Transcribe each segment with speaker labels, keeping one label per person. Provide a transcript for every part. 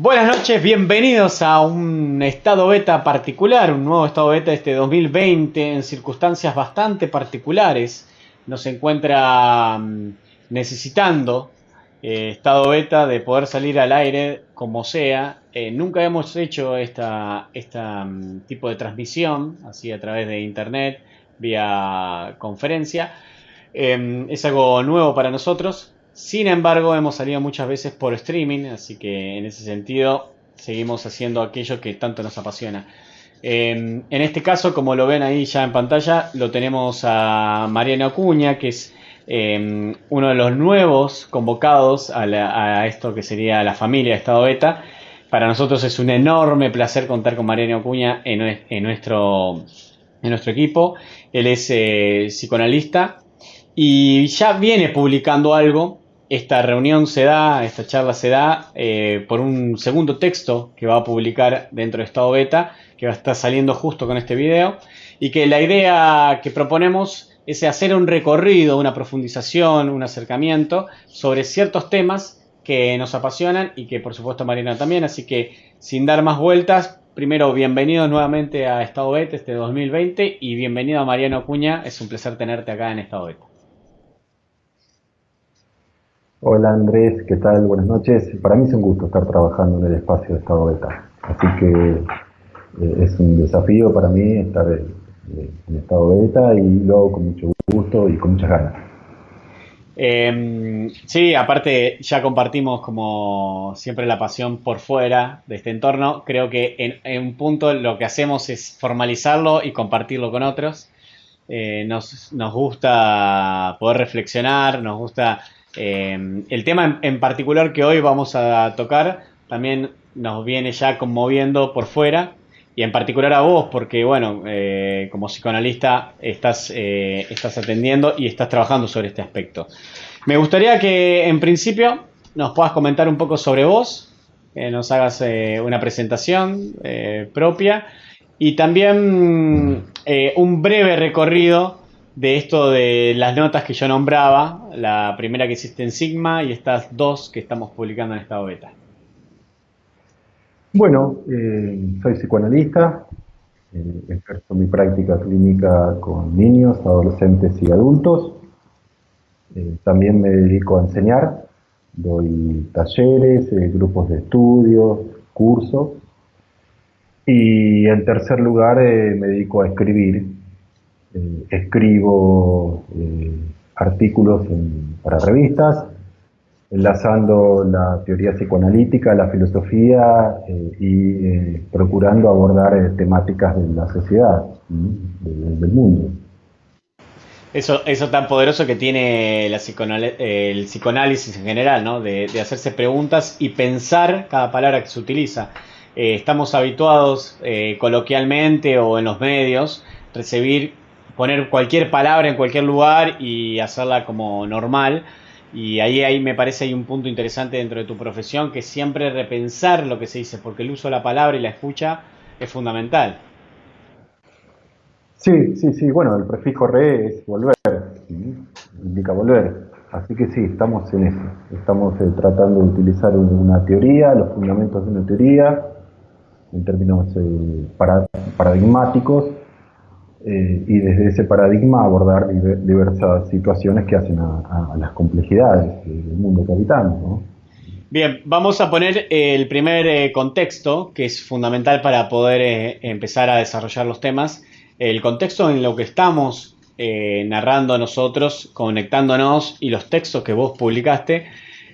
Speaker 1: Buenas noches, bienvenidos a un estado beta particular, un nuevo estado beta de este 2020 en circunstancias bastante particulares. Nos encuentra necesitando estado beta de poder salir al aire como sea. Nunca hemos hecho esta tipo de transmisión así a través de internet, vía conferencia. Es algo nuevo para nosotros. Sin embargo, hemos salido muchas veces por streaming, así que en ese sentido seguimos haciendo aquello que tanto nos apasiona. En este caso, como lo ven ahí ya en pantalla, lo tenemos a Mariano Acuña, que es uno de los nuevos convocados a esto que sería la familia de Estado Beta. Para nosotros es un enorme placer contar con Mariano Acuña en nuestro equipo. Él es psicoanalista y ya viene publicando algo. Esta reunión se da, esta charla se da por un segundo texto que va a publicar dentro de Estado Beta, que va a estar saliendo justo con este video, y que la idea que proponemos es hacer un recorrido, una profundización, un acercamiento sobre ciertos temas que nos apasionan y que por supuesto Marina también, así que sin dar más vueltas, primero bienvenidos nuevamente a Estado Beta este 2020 y bienvenido a Mariano Acuña, es un placer tenerte acá en Estado Beta.
Speaker 2: Hola Andrés, ¿qué tal? Buenas noches. Para mí es un gusto estar trabajando en el espacio de Estado Beta. Así que es un desafío para mí estar en Estado Beta y lo hago con mucho gusto y con muchas ganas.
Speaker 1: Sí, aparte ya compartimos como siempre la pasión por fuera de este entorno. Creo que en un punto lo que hacemos es formalizarlo y compartirlo con otros. Nos gusta poder reflexionar, nos gusta el tema en particular que hoy vamos a tocar, también nos viene ya conmoviendo por fuera y en particular a vos porque bueno, como psicoanalista estás atendiendo y estás trabajando sobre este aspecto. Me gustaría que en principio nos puedas comentar un poco sobre vos, que nos hagas una presentación propia y también un breve recorrido de esto de las notas que yo nombraba, la primera que hiciste en Sigma y estas dos que estamos publicando en Estado Beta.
Speaker 2: Bueno, soy psicoanalista, ejerzo mi práctica clínica con niños, adolescentes y adultos. También me dedico a enseñar, doy talleres, grupos de estudios, cursos. Y en tercer lugar me dedico a escribir. Escribo artículos para revistas, enlazando la teoría psicoanalítica, la filosofía y procurando abordar temáticas de la sociedad, del mundo.
Speaker 1: Eso tan poderoso que tiene el psicoanálisis en general, ¿no? De hacerse preguntas y pensar cada palabra que se utiliza. Estamos habituados coloquialmente o en los medios poner cualquier palabra en cualquier lugar y hacerla como normal. Y ahí me parece hay un punto interesante dentro de tu profesión, que siempre repensar lo que se dice, porque el uso de la palabra y la escucha es fundamental.
Speaker 2: Sí, sí, sí, bueno, el prefijo re es volver, ¿sí? Indica volver. Así que sí, estamos en eso. Estamos tratando de utilizar una teoría, los fundamentos de una teoría, en términos paradigmáticos, y desde ese paradigma abordar diversas situaciones que hacen a las complejidades del mundo que habitamos, ¿no?
Speaker 1: Bien, vamos a poner el primer contexto, que es fundamental para poder empezar a desarrollar los temas. El contexto en lo que estamos narrando nosotros, conectándonos, y los textos que vos publicaste,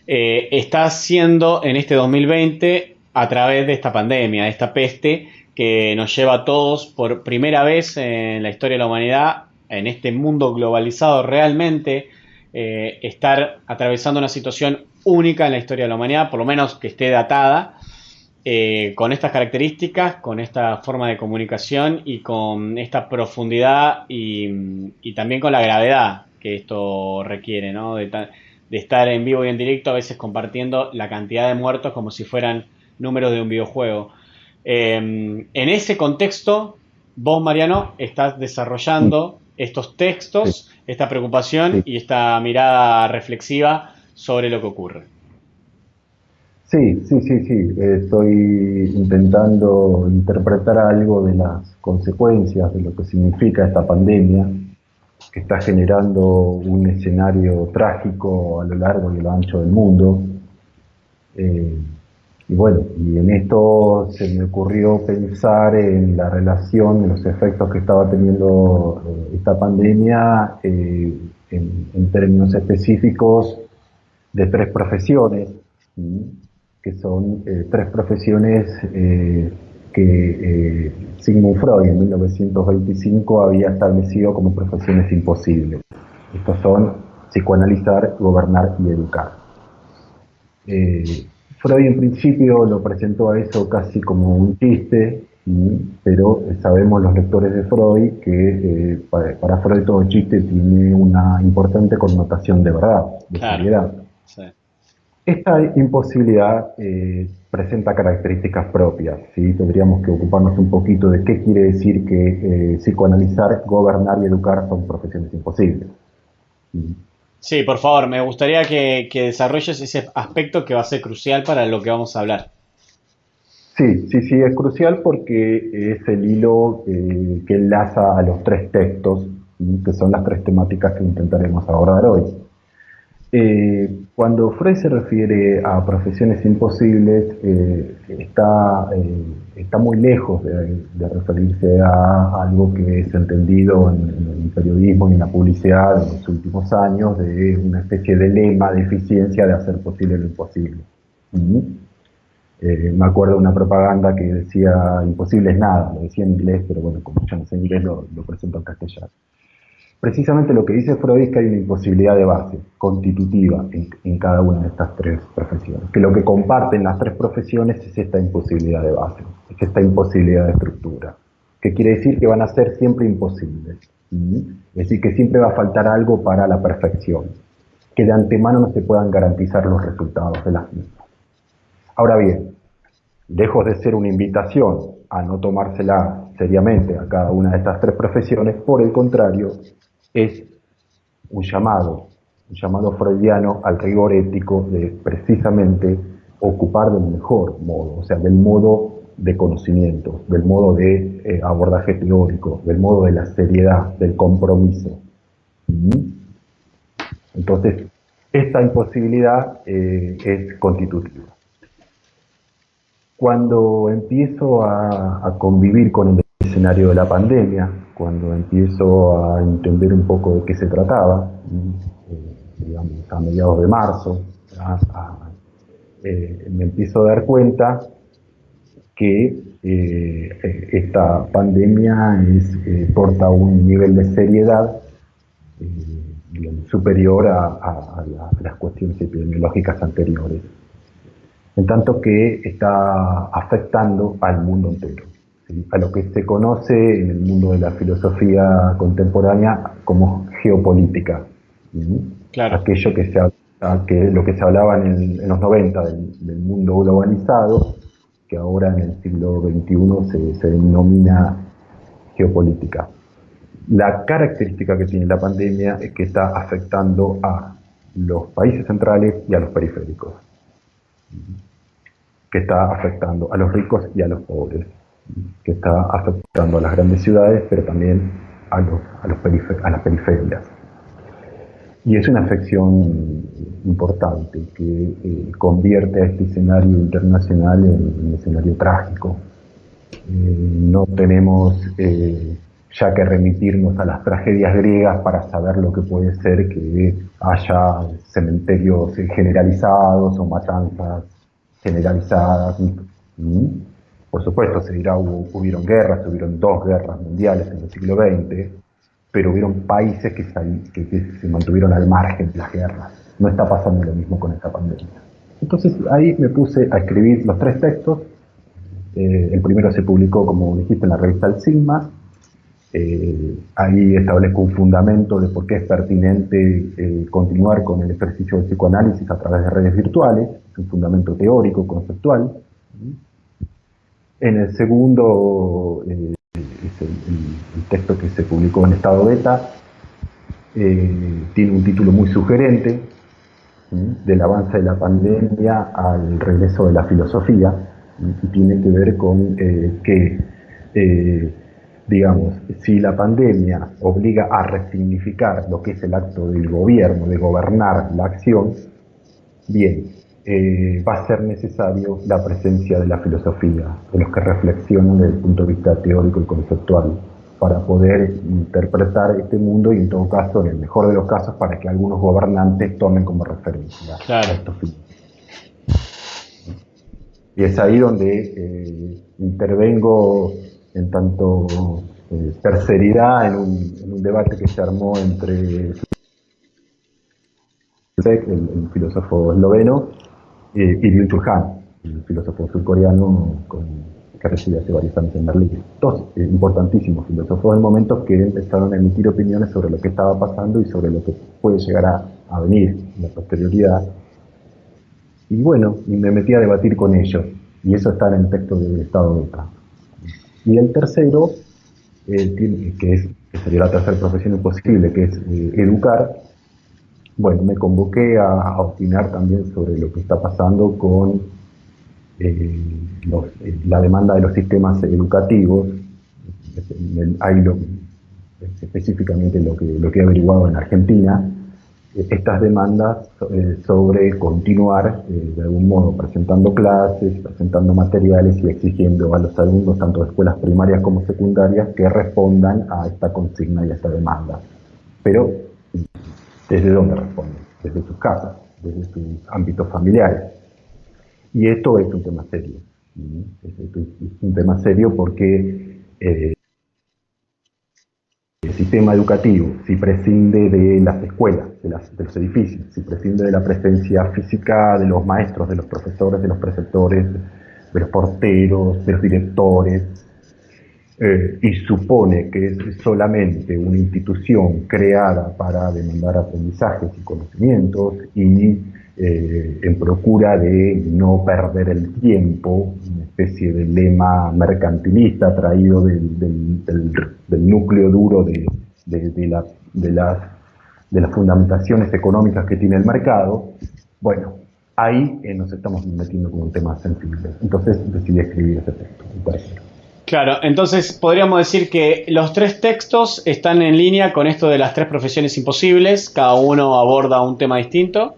Speaker 1: está siendo en este 2020 a través de esta pandemia, de esta peste que nos lleva a todos por primera vez en la historia de la humanidad, en este mundo globalizado realmente, estar atravesando una situación única en la historia de la humanidad, por lo menos que esté datada, con estas características, con esta forma de comunicación y con esta profundidad y también con la gravedad que esto requiere, ¿no? De estar en vivo y en directo, a veces compartiendo la cantidad de muertos como si fueran números de un videojuego. En ese contexto, vos, Mariano, estás
Speaker 2: Sí,
Speaker 1: desarrollando estos
Speaker 2: sí,
Speaker 1: textos, esta preocupación
Speaker 2: sí.
Speaker 1: y esta mirada reflexiva sobre lo que ocurre.
Speaker 2: Sí, sí, sí, sí. Estoy intentando interpretar algo de las consecuencias de lo que significa esta pandemia, que está generando un escenario trágico a lo largo y a lo ancho del mundo. Eh, y bueno, y en esto se me ocurrió pensar en la relación, en los efectos que estaba teniendo esta pandemia en términos específicos de tres profesiones, ¿sí? Que son tres profesiones que Sigmund Freud en 1925 había establecido como profesiones imposibles. Estos son psicoanalizar, gobernar y educar. Freud en principio lo presentó a eso casi como un chiste, pero sabemos los lectores de Freud que para Freud todo chiste tiene una importante connotación de verdad, de
Speaker 1: Claro,
Speaker 2: seriedad.
Speaker 1: sí.
Speaker 2: Esta imposibilidad presenta características propias, ¿sí? Tendríamos que ocuparnos un poquito de qué quiere decir que psicoanalizar, gobernar y educar son profesiones imposibles. ¿Sí?
Speaker 1: Sí, por favor, me gustaría que desarrolles ese aspecto que va a ser crucial para lo que vamos a hablar.
Speaker 2: Sí, sí, sí, es crucial porque es el hilo que enlaza a los tres textos, ¿sí? Que son las tres temáticas que intentaremos abordar hoy. Cuando Freud se refiere a profesiones imposibles, está muy lejos de referirse a algo que es entendido en el periodismo y en la publicidad en los últimos años, de una especie de lema de eficiencia de hacer posible lo imposible. ¿Mm? Me acuerdo de una propaganda que decía imposible es nada, lo decía en inglés, pero bueno, como yo no sé inglés, lo presento en castellano. Precisamente lo que dice Freud es que hay una imposibilidad de base, constitutiva, en cada una de estas tres profesiones. Que lo que comparten las tres profesiones es esta imposibilidad de base, es esta imposibilidad de estructura. Que quiere decir que van a ser siempre imposibles. Es decir, que siempre va a faltar algo para la perfección. Que de antemano no se puedan garantizar los resultados de las mismas. Ahora bien, lejos de ser una invitación a no tomársela seriamente a cada una de estas tres profesiones, por el contrario, es un llamado freudiano al rigor ético de precisamente ocupar del mejor modo, o sea, del modo de conocimiento, del modo de abordaje teórico, del modo de la seriedad, del compromiso. Entonces, esta imposibilidad es constitutiva. Cuando empiezo a convivir con el escenario de la pandemia, cuando empiezo a entender un poco de qué se trataba, digamos a mediados de marzo, me empiezo a dar cuenta que esta pandemia porta un nivel de seriedad digamos, superior a las cuestiones epidemiológicas anteriores, en tanto que está afectando al mundo entero, ¿sí? A lo que se conoce en el mundo de la filosofía contemporánea como geopolítica, ¿sí?
Speaker 1: Claro.
Speaker 2: Aquello que lo que se hablaba en los 90 del mundo globalizado, que ahora en el siglo XXI se denomina geopolítica. La característica que tiene la pandemia es que está afectando a los países centrales y a los periféricos, que está afectando a los ricos y a los pobres, que está afectando a las grandes ciudades, pero también a las periferias. Y es una afección importante que convierte a este escenario internacional en un escenario trágico. No tenemos ya que remitirnos a las tragedias griegas para saber lo que puede ser que haya cementerios generalizados o matanzas generalizadas. Por supuesto, se dirá, hubieron guerras, hubieron dos guerras mundiales en el siglo XX, pero hubieron países que se mantuvieron al margen de las guerras. No está pasando lo mismo con esta pandemia. Entonces ahí me puse a escribir los tres textos. El primero se publicó, como dijiste, en la revista El Sigma. Ahí establezco un fundamento de por qué es pertinente continuar con el ejercicio del psicoanálisis a través de redes virtuales, un fundamento teórico, conceptual. En el segundo, es el texto que se publicó en estado beta, tiene un título muy sugerente, del avance de la pandemia al regreso de la filosofía, y tiene que ver con digamos, si la pandemia obliga a resignificar lo que es el acto del gobierno, de gobernar la acción, bien, va a ser necesario la presencia de la filosofía, de los que reflexionan desde el punto de vista teórico y conceptual, para poder interpretar este mundo y, en todo caso, en el mejor de los casos, para que algunos gobernantes tomen como referencia a estos fines. Y es ahí donde intervengo en tanto terceridad en un debate que se armó entre el filósofo esloveno, y Byung-Chul Han, el filósofo surcoreano que reside hace varios años en Berlín. Dos importantísimos filósofos del momento que empezaron a emitir opiniones sobre lo que estaba pasando y sobre lo que puede llegar a venir en la posterioridad. Y bueno, y me metí a debatir con ellos, y eso está en el texto del Estado Beta. Y el tercero, que sería la tercera profesión imposible, que es educar. Bueno, me convoqué a opinar también sobre lo que está pasando con la demanda de los sistemas educativos. Hay específicamente lo que he averiguado en Argentina, estas demandas sobre continuar de algún modo presentando clases, presentando materiales y exigiendo a los alumnos, tanto de escuelas primarias como secundarias, que respondan a esta consigna y a esta demanda. Pero, ¿desde dónde responden? Desde sus casas, desde sus ámbitos familiares. Y esto es un tema serio. Es un tema serio porque el sistema educativo, si prescinde de las escuelas, de los edificios, si prescinde de la presencia física de los maestros, de los profesores, de los preceptores, de los porteros, de los directores, y supone que es solamente una institución creada para demandar aprendizajes y conocimientos y en procura de no perder el tiempo, una especie de lema mercantilista traído del núcleo duro de las fundamentaciones económicas que tiene el mercado. Bueno, ahí nos estamos metiendo con un tema sensible. Entonces decidí escribir ese texto, el tercero.
Speaker 1: Claro, entonces podríamos decir que los tres textos están en línea con esto de las tres profesiones imposibles, cada uno aborda un tema distinto.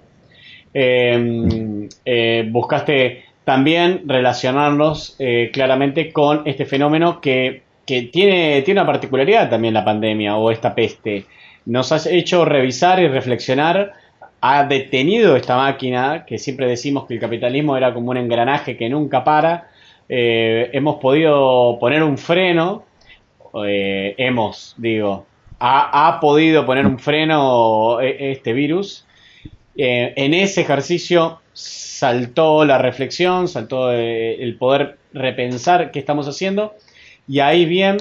Speaker 1: Buscaste también relacionarnos claramente con este fenómeno que tiene una particularidad también, la pandemia o esta peste. Nos has hecho revisar y reflexionar, ha detenido esta máquina, que siempre decimos que el capitalismo era como un engranaje que nunca para. Hemos podido poner un freno, ha podido poner un freno este virus. En ese ejercicio saltó la reflexión, saltó el poder repensar qué estamos haciendo, y ahí bien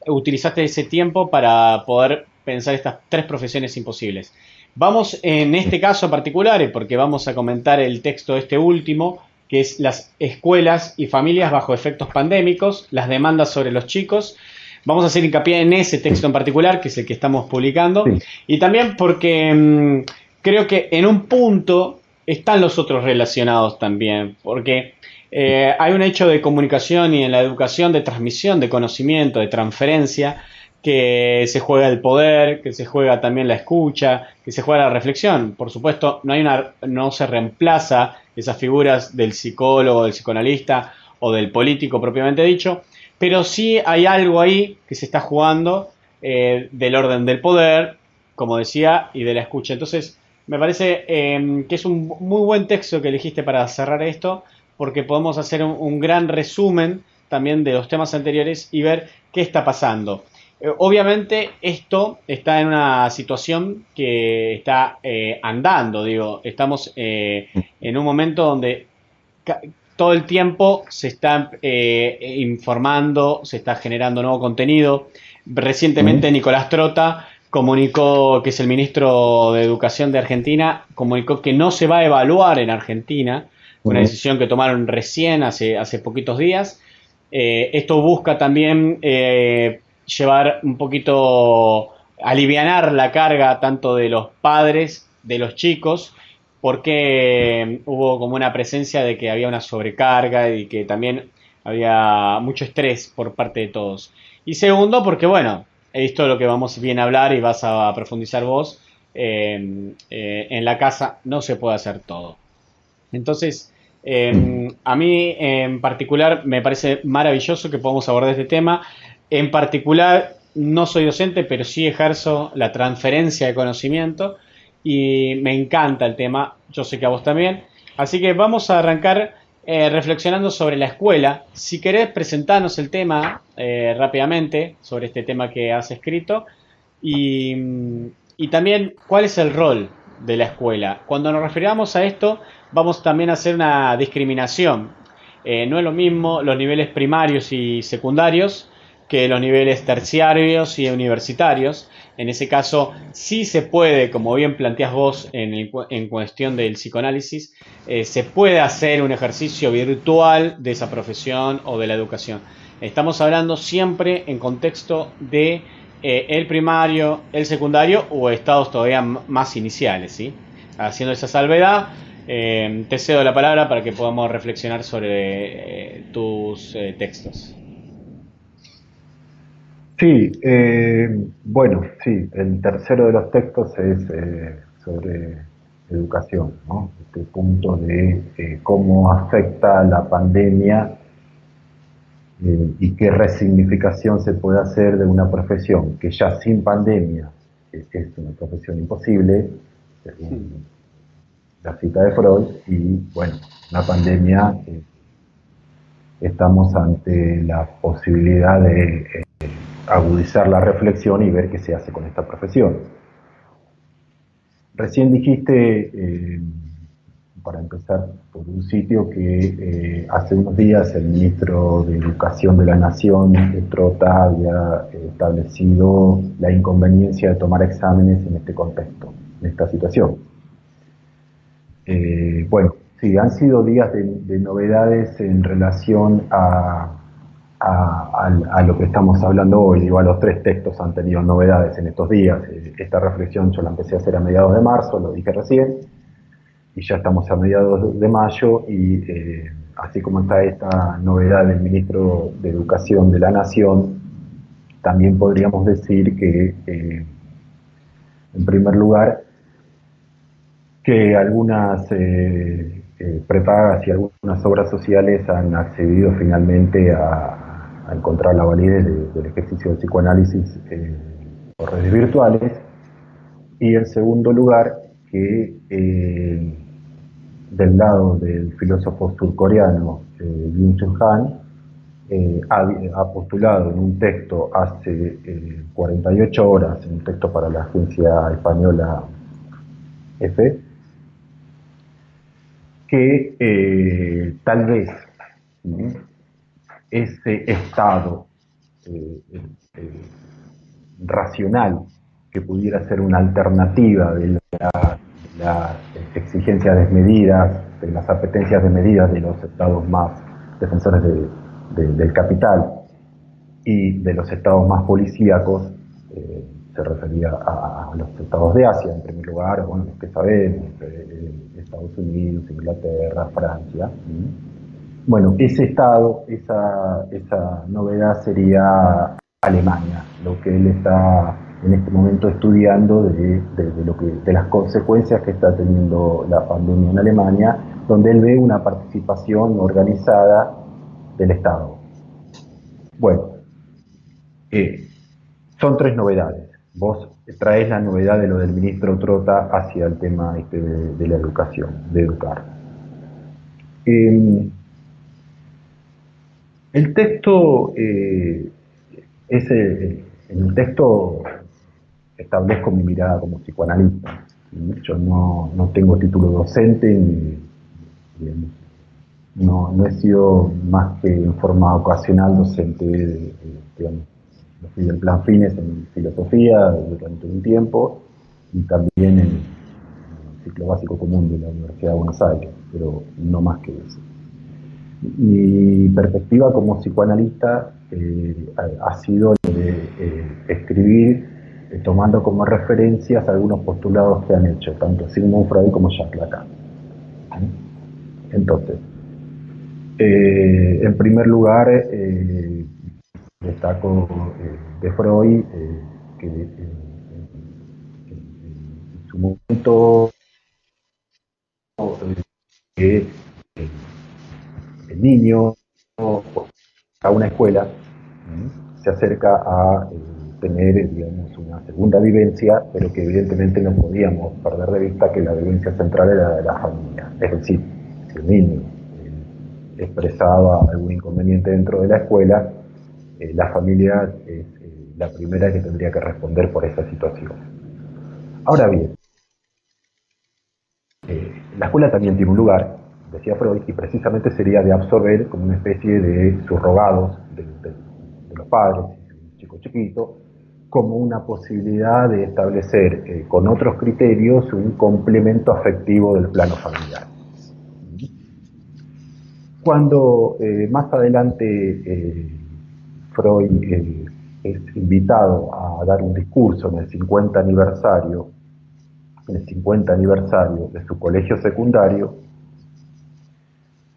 Speaker 1: utilizaste ese tiempo para poder pensar estas tres profesiones imposibles. Vamos en este caso particular, porque vamos a comentar el texto este último, que es las escuelas y familias bajo efectos pandémicos, las demandas sobre los chicos. Vamos a hacer hincapié en ese texto en particular, que es el que estamos publicando, sí. Y también porque creo que en un punto están los otros relacionados también, porque hay un hecho de comunicación y en la educación de transmisión de conocimiento, de transferencia, que se juega el poder, que se juega también la escucha, que se juega la reflexión. Por supuesto, no se reemplaza esas figuras del psicólogo, del psicoanalista o del político propiamente dicho, pero sí hay algo ahí que se está jugando del orden del poder, como decía, y de la escucha. Entonces, me parece que es un muy buen texto que elegiste para cerrar esto, porque podemos hacer un gran resumen también de los temas anteriores y ver qué está pasando. Obviamente esto está en una situación que está andando, estamos en un momento donde todo el tiempo se está informando, se está generando nuevo contenido. Recientemente Nicolás Trota comunicó, que es el ministro de Educación de Argentina, comunicó que no se va a evaluar en Argentina, una decisión que tomaron recién hace poquitos días. Esto busca también llevar un poquito, alivianar la carga tanto de los padres, de los chicos, porque hubo como una presencia de que había una sobrecarga y que también había mucho estrés por parte de todos. Y segundo, porque bueno, he visto lo que vamos bien a hablar y vas a profundizar vos. En la casa no se puede hacer todo. Entonces, a mí en particular me parece maravilloso que podamos abordar este tema. En particular, no soy docente, pero sí ejerzo la transferencia de conocimiento y me encanta el tema. Yo sé que a vos también. Así que vamos a arrancar reflexionando sobre la escuela. Si querés presentarnos el tema rápidamente sobre este tema que has escrito y, y también cuál es el rol de la escuela. Cuando nos referamos a esto, vamos también a hacer una discriminación. No es lo mismo los niveles primarios y secundarios que los niveles terciarios y universitarios. En ese caso, sí se puede, como bien planteás vos en cuestión del psicoanálisis, se puede hacer un ejercicio virtual de esa profesión o de la educación. Estamos hablando siempre en contexto de el primario, el secundario o estados todavía más iniciales, ¿sí? Haciendo esa salvedad, te cedo la palabra para que podamos reflexionar sobre tus textos.
Speaker 2: Sí, bueno, sí, el tercero de los textos es sobre educación, ¿no? Este punto de cómo afecta la pandemia y qué resignificación se puede hacer de una profesión que ya sin pandemia es una profesión imposible, según la cita de Freud, y bueno, la pandemia estamos ante la posibilidad de agudizar la reflexión y ver qué se hace con esta profesión. Recién dijiste, para empezar, por un sitio que hace unos días el ministro de Educación de la Nación, Trota, había establecido la inconveniencia de tomar exámenes en este contexto, en esta situación. Bueno, sí, han sido días de novedades en relación a lo que estamos hablando hoy. Digo, a los tres textos han tenido novedades en estos días. Esta reflexión yo la empecé a hacer a mediados de marzo, lo dije recién, y ya estamos a mediados de mayo, y así como está esta novedad del ministro de Educación de la Nación, también podríamos decir que, en primer lugar, que algunas prepagas y algunas obras sociales han accedido finalmente a encontrar la validez del ejercicio del psicoanálisis por redes virtuales. Y en segundo lugar, que del lado del filósofo surcoreano Byung-Chul Han, ha postulado en un texto hace 48 horas, en un texto para la agencia española EFE, que tal vez ese estado racional que pudiera ser una alternativa de las exigencias desmedidas, de las apetencias desmedidas de los estados más defensores del capital y de los estados más policíacos, se refería a los estados de Asia, en primer lugar, bueno, los que sabemos, Estados Unidos, Inglaterra, Francia. Bueno, ese estado, esa novedad sería Alemania, lo que él está en este momento estudiando de las consecuencias que está teniendo la pandemia en Alemania, donde él ve una participación organizada del Estado. Bueno, son tres novedades. Vos traes la novedad de lo del ministro Trota hacia el tema de la educación, de educar. El texto, en el texto establezco mi mirada como psicoanalista. Yo no tengo título docente, no he sido más que en forma ocasional docente, digamos. Yo fui en plan fines en filosofía durante un tiempo y también en el ciclo básico común de la Universidad de Buenos Aires, pero no más que eso. Mi perspectiva como psicoanalista ha sido de escribir tomando como referencias algunos postulados que han hecho tanto Sigmund Freud como Jacques Lacan. Entonces, en primer lugar, destaco de Freud que en su momento que el niño a una escuela se acerca a tener, digamos, una segunda vivencia, pero que evidentemente no podíamos perder de vista que la vivencia central era la de la familia. Es decir, si el niño expresaba algún inconveniente dentro de la escuela, la familia es la primera que tendría que responder por esa situación. Ahora bien, la escuela también tiene un lugar, decía Freud, y precisamente sería de absorber como una especie de subrogados de los padres, un chico chiquito, como una posibilidad de establecer con otros criterios un complemento afectivo del plano familiar. Cuando más adelante Freud es invitado a dar un discurso en el 50 aniversario de su colegio secundario,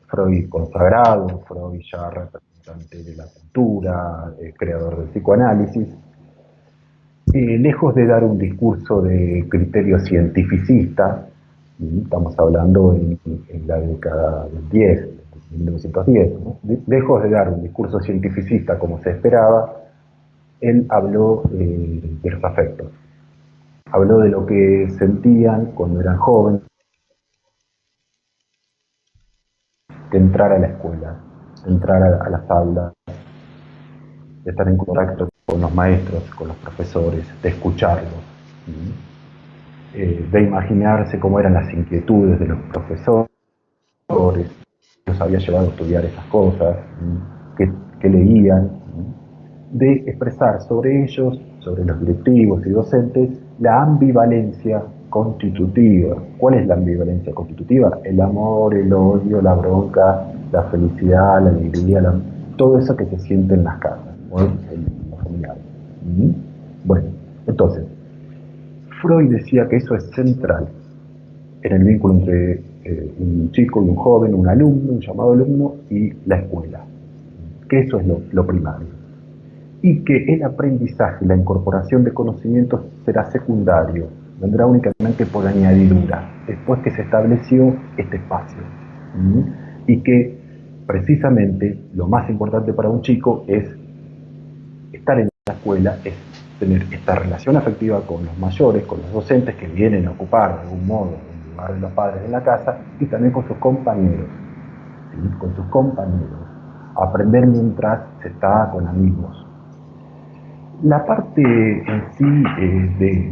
Speaker 2: Freud consagrado, Freud ya representante de la cultura, creador del psicoanálisis, lejos de dar un discurso de criterio cientificista, estamos hablando en la década del 10, 1910, ¿no? Lejos de dar un discurso cientificista como se esperaba, él habló de los afectos. Habló de lo que sentían cuando eran jóvenes, de entrar a la escuela, de entrar a las aulas, de estar en contacto con los maestros, con los profesores, de escucharlos, de imaginarse cómo eran las inquietudes de los profesores, los había llevado a estudiar esas cosas, que leían, de expresar sobre ellos, sobre los directivos y docentes, la ambivalencia constitutiva. ¿Cuál es la ambivalencia constitutiva? El amor, el odio, la bronca, la felicidad, la alegría, todo eso que se siente en las casas, o en los familiares. Bueno, entonces, Freud decía que eso es central en el vínculo entre un chico y un joven, un alumno, un llamado alumno, y la escuela. Que eso es lo primario. Y que el aprendizaje, la incorporación de conocimientos será secundario, vendrá únicamente por añadidura, después que se estableció este espacio. Y que precisamente lo más importante para un chico es estar en la escuela, es tener esta relación afectiva con los mayores, con los docentes que vienen a ocupar de algún modo el lugar de los padres en la casa, y también con sus compañeros, ¿sí? Con sus compañeros. Aprender mientras se está con amigos. La parte en sí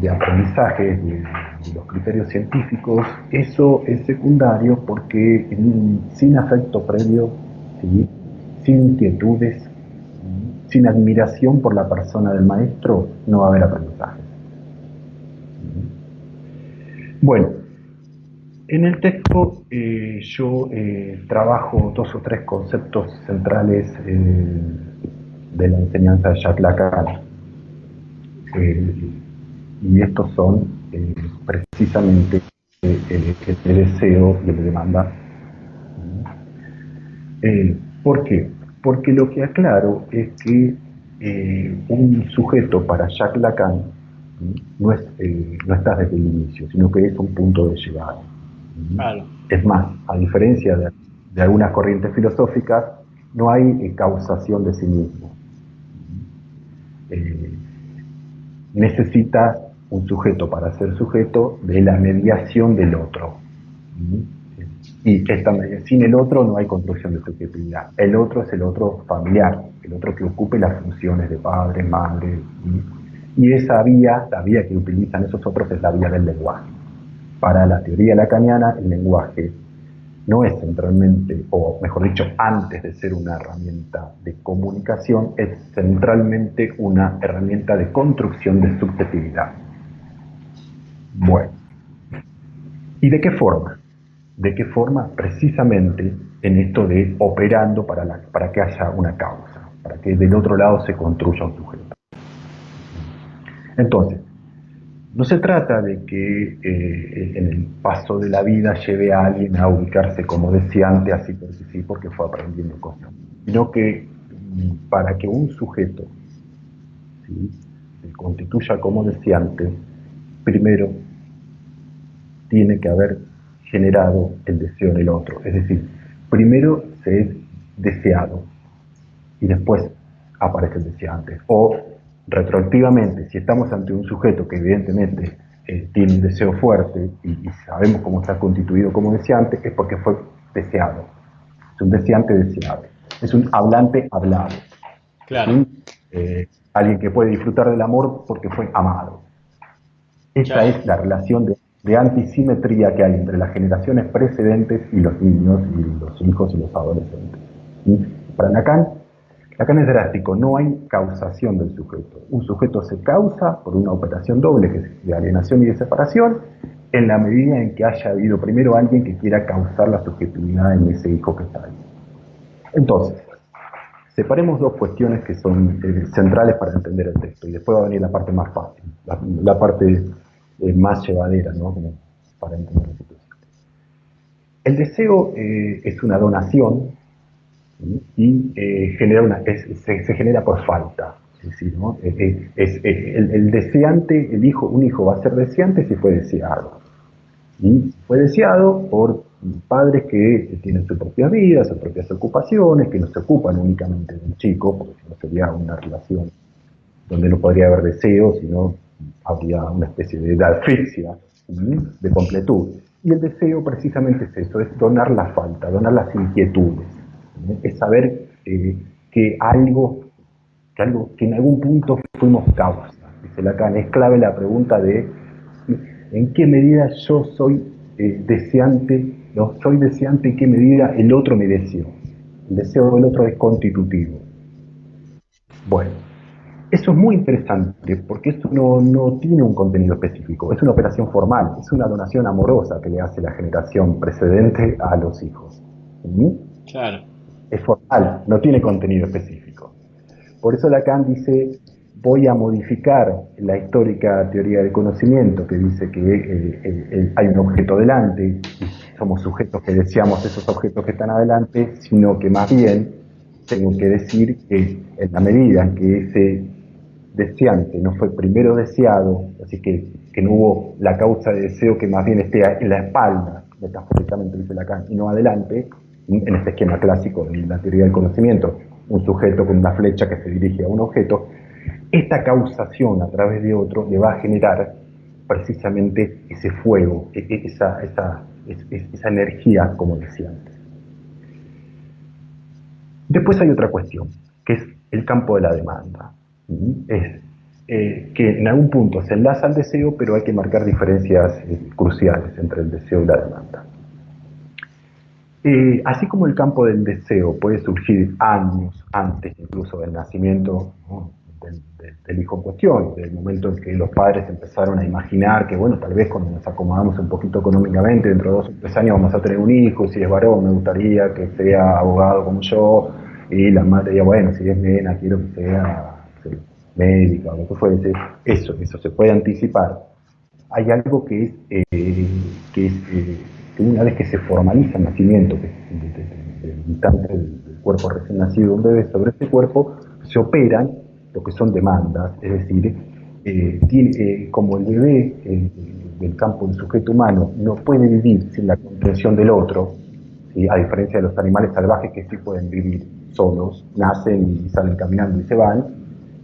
Speaker 2: de aprendizaje de los criterios científicos, eso es secundario porque sin afecto previo, ¿sí? Sin inquietudes, sin admiración por la persona del maestro, no va a haber aprendizaje. Bueno, en el texto yo trabajo 2 o 3 conceptos centrales de la enseñanza de Jacques Lacan. Y estos son precisamente el deseo y la demanda. ¿Por qué? Porque lo que aclaro es que un sujeto para Jacques Lacan no está desde el inicio, sino que es un punto de llegada. Claro. Es más, a diferencia de algunas corrientes filosóficas, no hay causación de sí mismo. Necesita un sujeto para ser sujeto de la mediación del otro. Y sin el otro no hay construcción de subjetividad. El otro es el otro familiar, el otro que ocupe las funciones de padre, madre. Y esa vía, la vía que utilizan esos otros, es la vía del lenguaje. Para la teoría lacaniana, el lenguaje no es centralmente, o mejor dicho, antes de ser una herramienta de comunicación, es centralmente una herramienta de construcción de subjetividad. Bueno, ¿y de qué forma? ¿De qué forma? Precisamente en esto de operando para que haya una causa, para que del otro lado se construya un sujeto. Entonces, No se trata de que en el paso de la vida lleve a alguien a ubicarse como deseante, así porque sí, porque fue aprendiendo cosas, sino que para que un sujeto, ¿sí?, se constituya como deseante, primero tiene que haber generado el deseo en el otro. Es decir, primero se es deseado y después aparece el deseante. O retroactivamente, si estamos ante un sujeto que evidentemente tiene un deseo fuerte y sabemos cómo está constituido como deseante, es porque fue deseado. Es un deseante deseado. Es un hablante hablado.
Speaker 1: Claro.
Speaker 2: Es un, alguien que puede disfrutar del amor porque fue amado. Esa
Speaker 1: Claro.
Speaker 2: es la relación de antisimetría que hay entre las generaciones precedentes y los niños y los hijos y los adolescentes. ¿Sí? Para Lacan es drástico, no hay causación del sujeto. Un sujeto se causa por una operación doble, que es de alienación y de separación, en la medida en que haya habido primero alguien que quiera causar la subjetividad en ese hijo que está ahí. Entonces, separemos dos cuestiones que son centrales para entender el texto, y después va a venir la parte más fácil, la parte más llevadera, ¿no?, como para entender la situación. El deseo es una donación, ¿sí?, y se genera por falta. Es decir, ¿no?, el deseante, un hijo va a ser deseante si fue deseado. Y fue deseado por padres que tienen sus propias vidas, sus propias ocupaciones, que no se ocupan únicamente del chico, porque no sería una relación donde no podría haber deseo, sino habría una especie de asfixia, de completud. Y el deseo precisamente es eso, es donar la falta, donar las inquietudes, es saber que en algún punto fuimos causa. Dice Lacan, es clave la pregunta de en qué medida yo soy deseante, no soy deseante, en qué medida el otro me deseó. El deseo del otro es constitutivo. Bueno, eso es muy interesante porque eso no tiene un contenido específico, es una operación formal, es una donación amorosa que le hace la generación precedente a los hijos. ¿Sí?
Speaker 1: Claro.
Speaker 2: Es formal, no tiene contenido específico. Por eso Lacan dice, voy a modificar la histórica teoría del conocimiento, que dice que hay un objeto delante, y somos sujetos que deseamos esos objetos que están adelante, sino que más bien tengo que decir que en la medida en que ese deseante no fue primero deseado, así que no hubo la causa de deseo que más bien esté en la espalda, metafóricamente dice Lacan, y no adelante, en este esquema clásico de la teoría del conocimiento, un sujeto con una flecha que se dirige a un objeto, esta causación a través de otro le va a generar precisamente ese fuego, esa energía, como decía antes. Después hay otra cuestión, que es el campo de la demanda. Es que en algún punto se enlaza al deseo, pero hay que marcar diferencias cruciales entre el deseo y la demanda. Así como el campo del deseo puede surgir años antes incluso del nacimiento, ¿no?, del hijo en cuestión, del momento en que los padres empezaron a imaginar que, bueno, tal vez cuando nos acomodamos un poquito económicamente, dentro de 2 o 3 años vamos a tener un hijo, si es varón me gustaría que sea abogado como yo, y la madre diría, bueno, si es nena quiero que sea médica o lo que fuese. Eso se puede anticipar. Hay algo que es que una vez que se formaliza el nacimiento, que es el instante del cuerpo recién nacido de un bebé, sobre este cuerpo se operan lo que son demandas, es decir, como el bebé del campo del sujeto humano no puede vivir sin la contención del otro, ¿sí?, a diferencia de los animales salvajes que sí pueden vivir solos, nacen y salen caminando y se van,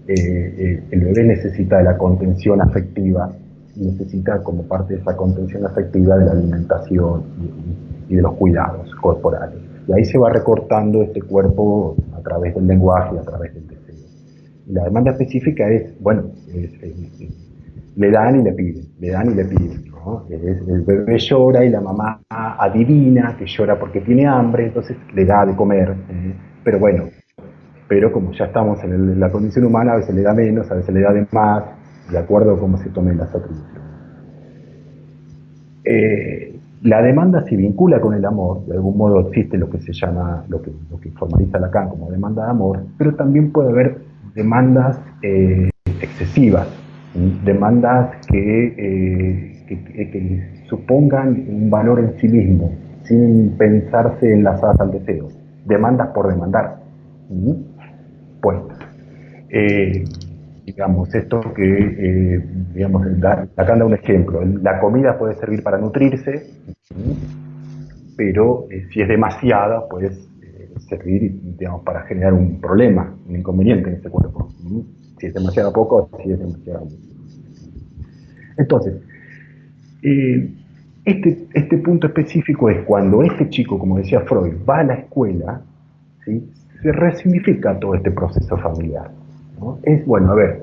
Speaker 2: el bebé necesita de la contención afectiva, y necesita como parte de esa contención afectiva de la alimentación y de los cuidados corporales. Y ahí se va recortando este cuerpo a través del lenguaje, a través del deseo. Y la demanda específica es, bueno, le dan y le piden, le dan y le piden, ¿no? El bebé llora y la mamá adivina que llora porque tiene hambre, entonces le da de comer, pero bueno, pero como ya estamos en la condición humana, a veces le da menos, a veces le da de más, de acuerdo a cómo se tomen las atribuciones. La demanda se vincula con el amor, de algún modo existe lo que se llama, lo que formaliza Lacan como demanda de amor, pero también puede haber demandas excesivas, Demandas que supongan un valor en sí mismo, sin pensarse enlazadas al deseo. Demandas por demandar. Pues, digamos, esto que, digamos, acá da un ejemplo. La comida puede servir para nutrirse, pero si es demasiada, puede servir, digamos, para generar un problema, un inconveniente en ese cuerpo. Si es demasiado poco, si es demasiado mucho. Entonces, este punto específico es cuando este chico, como decía Freud, va a la escuela, ¿sí? Se resignifica todo este proceso familiar, ¿no? Es, bueno, a ver,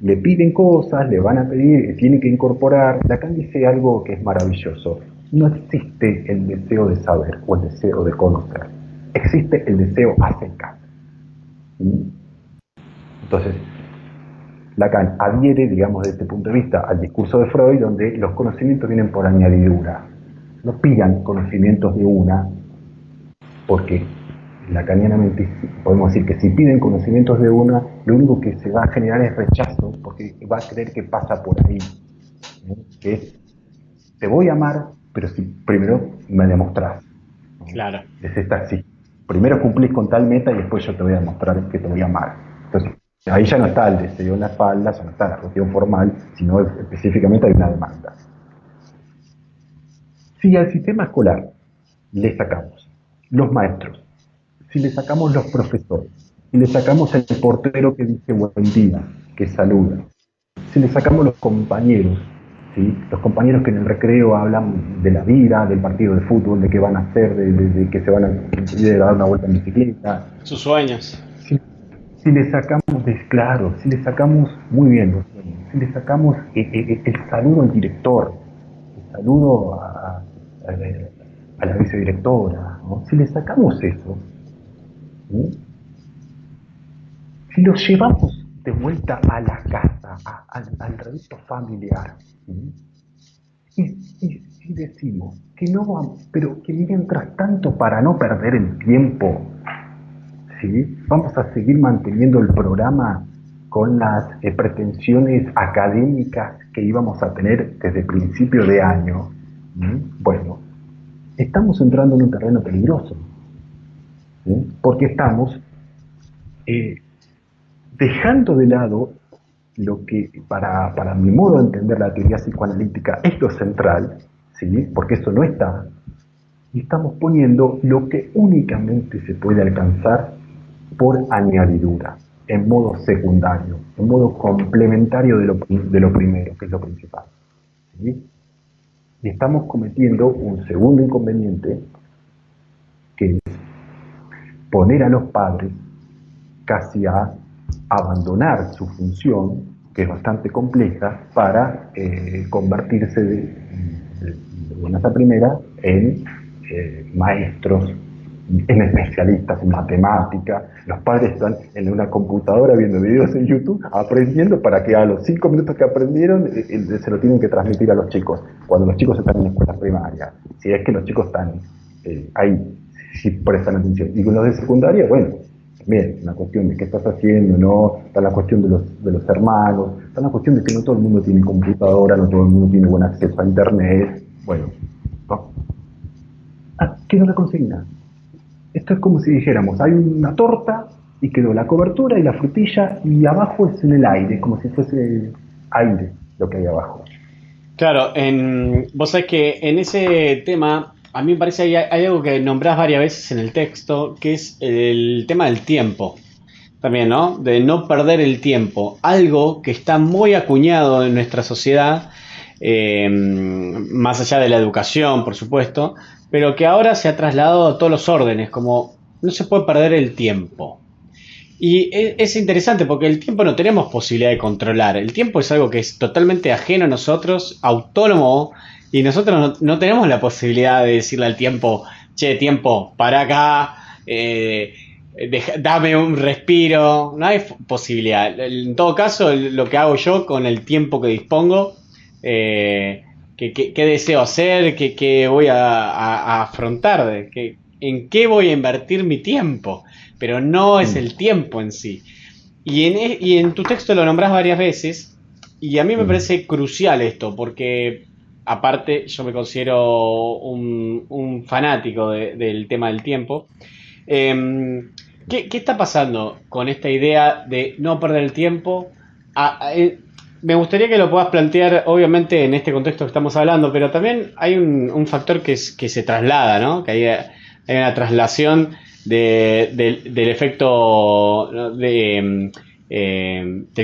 Speaker 2: le piden cosas, le van a pedir, tiene que incorporar. Lacan dice algo que es maravilloso. No existe el deseo de saber o el deseo de conocer. Existe el deseo a secas. Entonces, Lacan adhiere, digamos, desde este punto de vista al discurso de Freud, donde los conocimientos vienen por añadidura. No pidan conocimientos de una, porque lacanianamente podemos decir que si piden conocimientos de una, lo único que se va a generar es rechazo, porque va a creer que pasa por ahí. Que es, te voy a amar, pero si primero me demostrás.
Speaker 1: Claro.
Speaker 2: Es esta así. Primero cumplís con tal meta y después yo te voy a demostrar que te voy a amar. Entonces, ahí ya no está el deseo en la espalda, ya no está la cuestión formal, sino específicamente hay una demanda. Si al sistema escolar le sacamos los maestros, si le sacamos los profesores, si le sacamos el portero que dice buen día, que saluda, si le sacamos los compañeros, ¿sí? Los compañeros que en el recreo hablan de la vida, del partido de fútbol, de qué van a hacer, de que se van a dar una vuelta en bicicleta.
Speaker 1: Sus sueños.
Speaker 2: Si le sacamos, claro, si le sacamos, muy bien, si le sacamos el saludo al director, el saludo a la vicedirectora, ¿no? Si le sacamos eso, ¿sí? Si lo llevamos de vuelta a la casa, al reducto familiar, ¿sí? Y decimos que no vamos, pero que mientras tanto, para no perder el tiempo, ¿sí? Vamos a seguir manteniendo el programa con las pretensiones académicas que íbamos a tener desde principio de año. Bueno, estamos entrando en un terreno peligroso, ¿sí? Porque estamos dejando de lado lo que para mi modo de entender la teoría psicoanalítica es lo central, ¿sí? Porque eso no está, y estamos poniendo lo que únicamente se puede alcanzar por añadidura, en modo secundario, en modo complementario de lo primero, que es lo principal, ¿sí? Y estamos cometiendo un segundo inconveniente, que es poner a los padres casi a abandonar su función, que es bastante compleja, para convertirse de buenas a primera en maestros, en especialistas en matemática. Los padres están en una computadora viendo videos en YouTube, aprendiendo para que a los 5 minutos que aprendieron se lo tienen que transmitir a los chicos, cuando los chicos están en escuelas primarias. Si es que los chicos están ahí, si prestan atención. Y con los de secundaria, bueno, bien, la cuestión de qué estás haciendo, ¿no? Está la cuestión de los hermanos, está la cuestión de que no todo el mundo tiene computadora, no todo el mundo tiene buen acceso a internet. Bueno, ¿no? Quedó la consigna. Esto es como si dijéramos, hay una torta y quedó la cobertura y la frutilla y abajo es en el aire, como si fuese aire lo que hay abajo.
Speaker 1: Claro, vos sabés que en ese tema, a mí me parece que hay algo que nombrás varias veces en el texto, que es el tema del tiempo. También, ¿no? De no perder el tiempo. Algo que está muy acuñado en nuestra sociedad, más allá de la educación, por supuesto, pero que ahora se ha trasladado a todos los órdenes, como no se puede perder el tiempo. Y es interesante porque el tiempo no tenemos posibilidad de controlar. El tiempo es algo que es totalmente ajeno a nosotros, autónomo, y nosotros no tenemos la posibilidad de decirle al tiempo, che, tiempo, para acá, dame un respiro. No hay posibilidad. En todo caso, lo que hago yo con el tiempo que dispongo, qué deseo hacer, qué voy a afrontar, en qué voy a invertir mi tiempo, pero no es el tiempo en sí. Y en tu texto lo nombrás varias veces, y a mí me parece crucial esto, porque aparte yo me considero un fanático del tema del tiempo. ¿Qué está pasando con esta idea de no perder el tiempo? Me gustaría que lo puedas plantear, obviamente, en este contexto que estamos hablando, pero también hay un factor que se traslada, ¿no? Que hay una traslación del efecto, ¿no? Del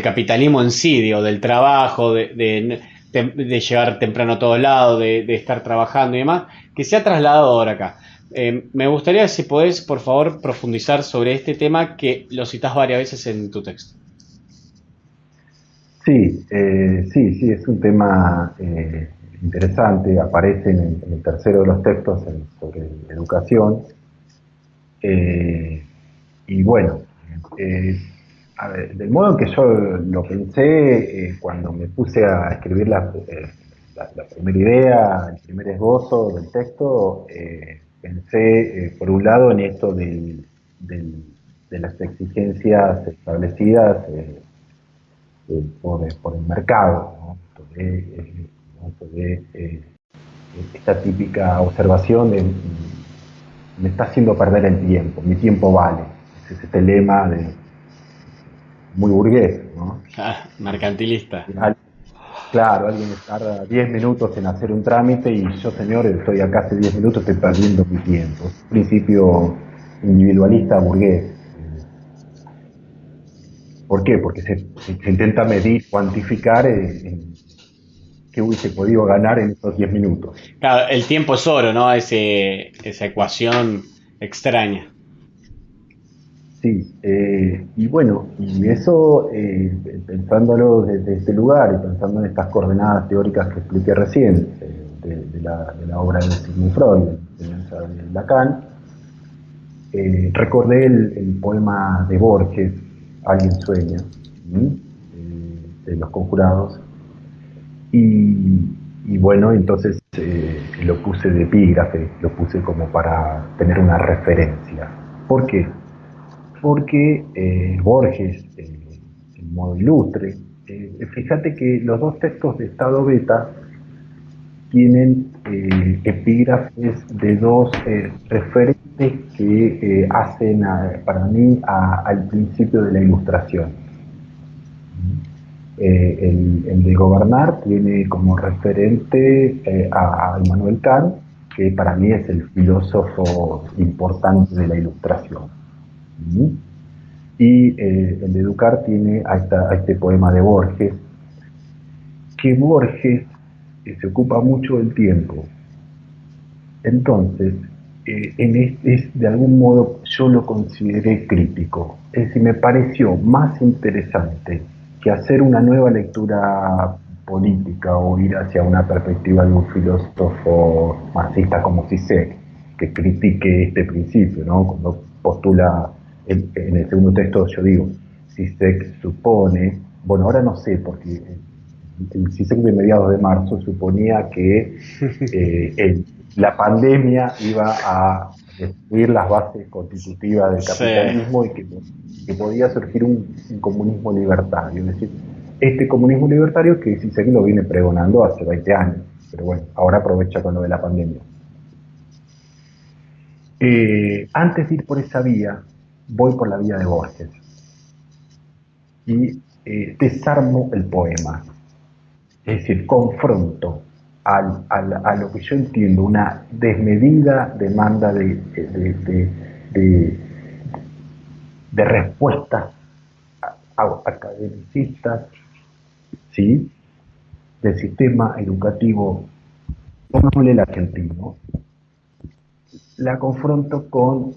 Speaker 1: capitalismo en sí, digo, del trabajo, de llegar temprano a todos lados, de estar trabajando y demás, que se ha trasladado ahora acá. Me gustaría si podés, por favor, profundizar sobre este tema que lo citás varias veces en tu texto.
Speaker 2: Sí, sí, es un tema interesante, aparece en el tercero de los textos sobre educación. Y bueno, eh, a ver, del modo en que yo lo pensé cuando me puse a escribir la primera idea, el primer esbozo del texto, pensé por un lado en esto de las exigencias establecidas por el mercado, ¿no? Esta típica observación de me está haciendo perder el tiempo, mi tiempo vale. Ese es este lema muy burgués, ¿no?
Speaker 1: Ah, mercantilista.
Speaker 2: Claro, alguien tarda 10 minutos en hacer un trámite y yo, señor, estoy acá hace 10 minutos, estoy perdiendo mi tiempo. Es un principio individualista burgués. ¿Por qué? Porque se intenta medir, cuantificar qué hubiese podido ganar en esos 10 minutos.
Speaker 1: Claro, el tiempo es oro, ¿no? Esa ecuación extraña.
Speaker 2: Sí, y bueno, y eso, pensándolo desde este lugar y pensando en estas coordenadas teóricas que expliqué recién, de la obra de Sigmund Freud, de la enseñanza de Lacan, recordé el poema de Borges, Alguien sueña, de Los Conjurados, y bueno, entonces lo puse de epígrafe, lo puse como para tener una referencia. ¿Por qué? Porque Borges, en modo ilustre, fíjate que los dos textos de estado beta tienen epígrafes de dos referentes que hacen para mí al principio de la ilustración. El de Gobernar tiene como referente a Immanuel Kant, que para mí es el filósofo importante de la ilustración. Y el de Educar tiene a este poema de Borges, que Borges se ocupa mucho del tiempo. Entonces, de algún modo yo lo consideré crítico. Es decir, me pareció más interesante que hacer una nueva lectura política o ir hacia una perspectiva de un filósofo marxista como Zizek, que critique este principio, ¿no? Cuando postula en el segundo texto, yo digo, Zizek supone, bueno, ahora no sé, porque el Zizek de mediados de marzo suponía que la pandemia iba a destruir las bases constitutivas del capitalismo y que podía surgir un comunismo libertario. Es decir, este comunismo libertario que Zizek lo viene pregonando hace 20 años, pero bueno, ahora aprovecha con lo de la pandemia. Antes de ir por esa vía, voy por la vía de Borges y desarmo el poema. Es decir, confronto a lo que yo entiendo una desmedida demanda de respuestas academicistas, ¿sí?, del sistema educativo, pongámosle el argentino, la confronto con,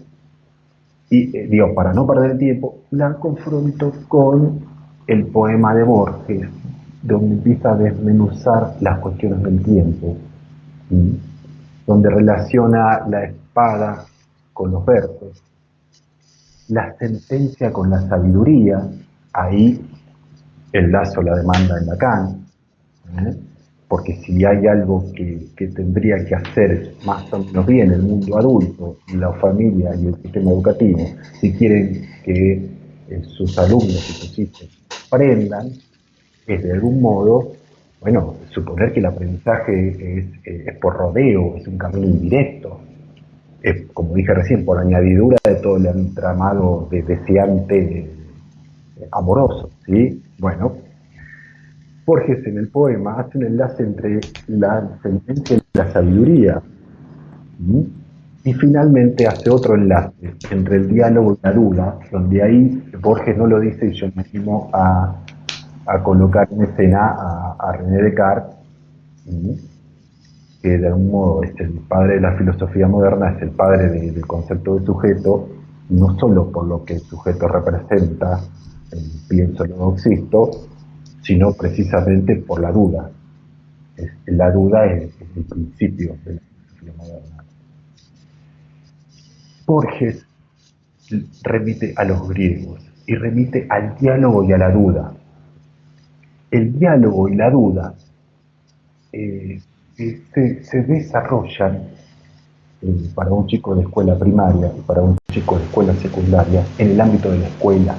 Speaker 2: digo, para no perder el tiempo, la confronto con el poema de Borges, donde empieza a desmenuzar las cuestiones del tiempo, ¿sí?, donde relaciona la espada con los versos, la sentencia con la sabiduría, ahí el lazo la demanda en Lacan, porque si hay algo que tendría que hacer más o menos bien el mundo adulto, la familia y el sistema educativo, si quieren que sus alumnos y sus hijos aprendan es de algún modo, bueno, suponer que el aprendizaje es por rodeo, es un camino indirecto, es, como dije recién, por añadidura de todo el entramado de deseante amoroso, ¿sí? Bueno, Borges en el poema hace un enlace entre la sentencia y la sabiduría, ¿sí? Y finalmente hace otro enlace entre el diálogo y la duda, donde ahí Borges no lo dice y yo me animo a colocar en escena a René Descartes, ¿sí? Que de algún modo es el padre de la filosofía moderna, es el padre del concepto de sujeto, no solo por lo que el sujeto representa, pienso, luego existo, sino precisamente por la duda. La duda es el principio de la filosofía moderna. Borges remite a los griegos y remite al diálogo y a la duda. El diálogo y la duda se desarrollan para un chico de escuela primaria y para un chico de escuela secundaria en el ámbito de la escuela.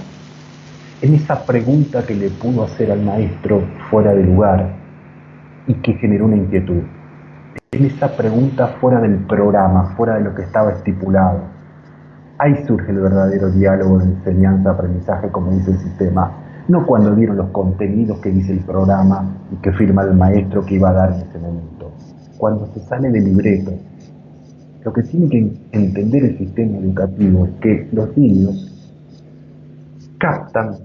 Speaker 2: En esa pregunta que le pudo hacer al maestro fuera de lugar y que generó una inquietud. En esa pregunta fuera del programa, fuera de lo que estaba estipulado. Ahí surge el verdadero diálogo de enseñanza-aprendizaje, como dice el sistema. No cuando dieron los contenidos que dice el programa y que firma el maestro que iba a dar en ese momento. Cuando se sale del libreto. Lo que tiene que entender el sistema educativo es que los niños captan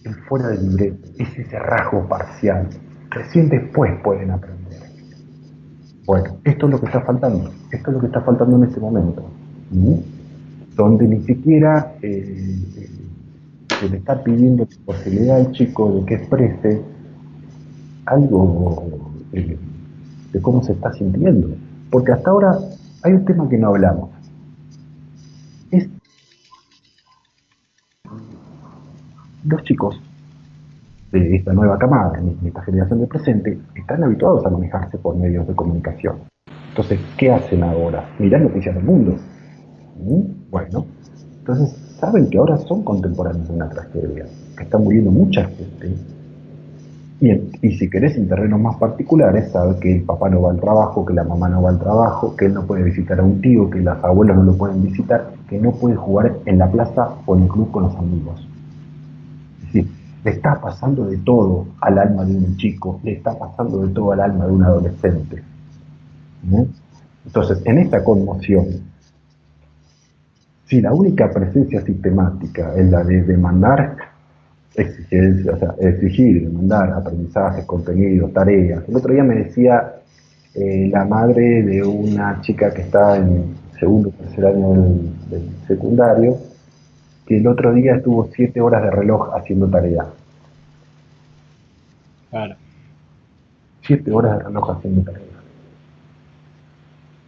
Speaker 2: el fuera del libreto, es ese rasgo parcial. Recién después pueden aprender. Bueno, esto es lo que está faltando. Esto es lo que está faltando en este momento. Donde ni siquiera se le está pidiendo posibilidad al chico de que exprese algo de cómo se está sintiendo. Porque hasta ahora hay un tema que no hablamos. Los chicos de esta nueva camada, de esta generación del presente, están habituados a manejarse por medios de comunicación. Entonces, ¿qué hacen ahora? Miran noticias del mundo. Bueno, entonces saben que ahora son contemporáneos de una tragedia, que está muriendo mucha gente. Y si querés en terrenos más particulares, sabe que el papá no va al trabajo, que la mamá no va al trabajo, que él no puede visitar a un tío, que las abuelas no lo pueden visitar, que no puede jugar en la plaza o en el club con los amigos. Es decir, le está pasando de todo al alma de un chico, le está pasando de todo al alma de un adolescente. Entonces, en esta conmoción, si la única presencia sistemática es la de demandar exigencias, o sea, exigir, demandar aprendizajes, contenidos, tareas. El otro día me decía la madre de una chica que está en segundo o tercer año del secundario, que el otro día estuvo 7 horas de reloj haciendo tarea.
Speaker 1: Claro.
Speaker 2: 7 horas de reloj haciendo tarea.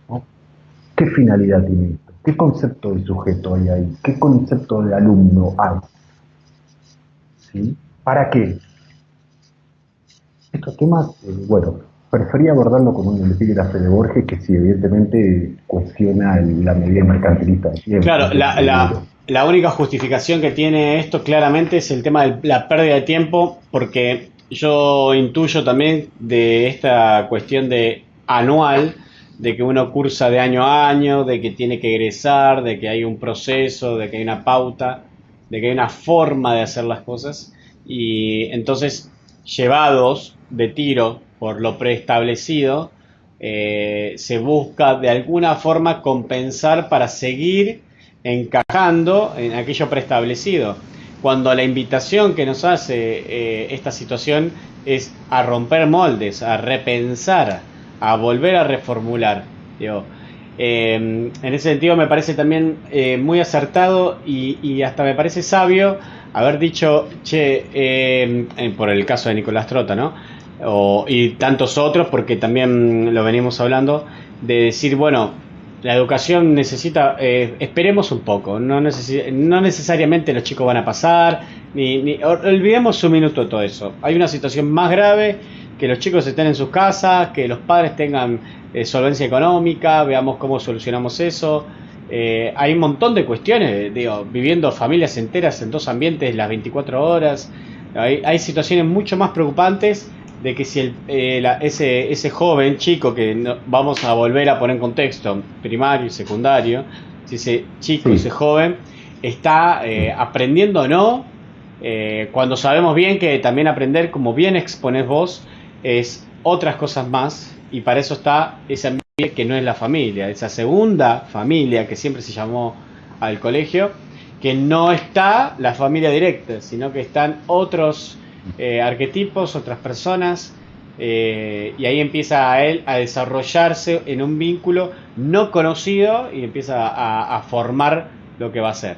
Speaker 2: ¿No? ¿Qué finalidad tiene esto? ¿Qué concepto de sujeto hay ahí? ¿Qué concepto de alumno hay? ¿Sí? ¿Para qué? Estos temas, bueno, prefería abordarlo con un epígrafe de Borges que sí, evidentemente cuestiona la medida mercantilista del tiempo.
Speaker 1: Claro, la única justificación que tiene esto claramente es el tema de la pérdida de tiempo, porque yo intuyo también de esta cuestión de anual, de que uno cursa de año a año, de que tiene que egresar, de que hay un proceso, de que hay una pauta, de que hay una forma de hacer las cosas, y entonces, llevados de tiro por lo preestablecido, se busca de alguna forma compensar para seguir encajando en aquello preestablecido, cuando la invitación que nos hace esta situación es a romper moldes, a repensar, a volver a reformular. Digo, en ese sentido me parece también muy acertado y hasta me parece sabio haber dicho, por el caso de Nicolás Trota, ¿no? Y tantos otros, porque también lo venimos hablando, de decir, bueno, la educación necesita, esperemos un poco, no necesariamente los chicos van a pasar, olvidemos un minuto de todo eso. Hay una situación más grave, que los chicos estén en sus casas, que los padres tengan solvencia económica, veamos cómo solucionamos eso, hay un montón de cuestiones, digo, viviendo familias enteras en dos ambientes las 24 horas. Hay situaciones mucho más preocupantes de que si ese joven chico que vamos a volver a poner en contexto, primario y secundario, si ese chico, ese
Speaker 2: Sí,
Speaker 1: joven, está aprendiendo o no, cuando sabemos bien que también aprender, como bien exponés vos, es otras cosas más, y para eso está ese ambiente que no es la familia, esa segunda familia que siempre se llamó al colegio, que no está la familia directa, sino que están otros arquetipos, otras personas, y ahí empieza a él a desarrollarse en un vínculo no conocido y empieza a formar lo que va a ser.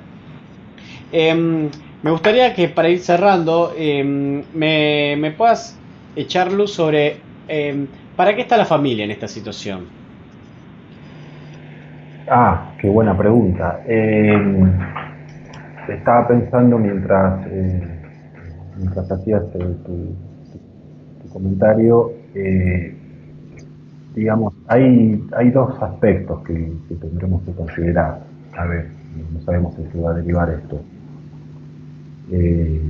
Speaker 1: Me gustaría que para ir cerrando me puedas echar luz sobre para qué está la familia en esta situación.
Speaker 2: qué buena pregunta. Estaba pensando mientras hacías tu comentario, digamos, hay dos aspectos que tendremos que considerar. A ver, no sabemos en qué va a derivar esto. Eh,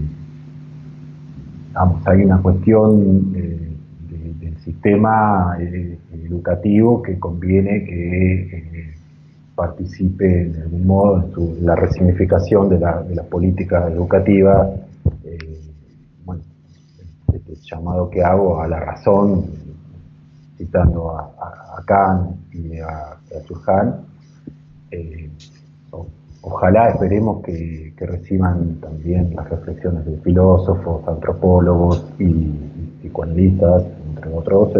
Speaker 2: Vamos, hay una cuestión del sistema educativo que conviene que participe de algún modo en la resignificación de la política educativa, eh, bueno, este llamado que hago a la razón, citando a Kant y a Churhan, eh, o- ojalá esperemos que reciban también las reflexiones de filósofos, antropólogos y psicoanalistas, entre otros,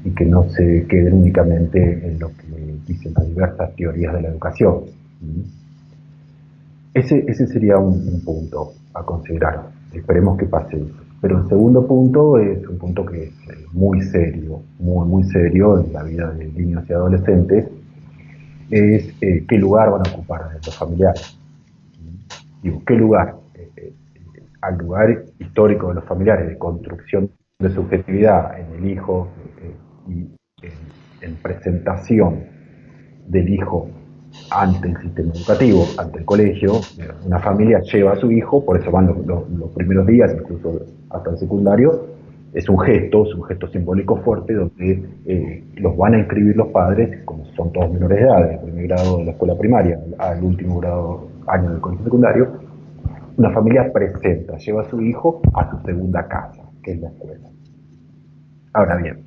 Speaker 2: y que no se queden únicamente en lo que dicen las diversas teorías de la educación. ¿Mm? Ese sería un punto a considerar. Esperemos que pase eso. Pero el segundo punto es un punto que es muy serio, muy serio en la vida de niños y adolescentes, es qué lugar van a ocupar en los familiares. Digo, ¿qué lugar? Al lugar histórico de los familiares, de construcción de subjetividad en el hijo y en presentación del hijo ante el sistema educativo, ante el colegio. Una familia lleva a su hijo, por eso van los primeros días, incluso hasta el secundario. Es un gesto simbólico fuerte, donde los van a inscribir los padres, como son todos menores de edad, del primer grado de la escuela primaria al último grado, año del colegio secundario. Una familia presenta, lleva a su hijo a su segunda casa, que es la escuela. Ahora bien,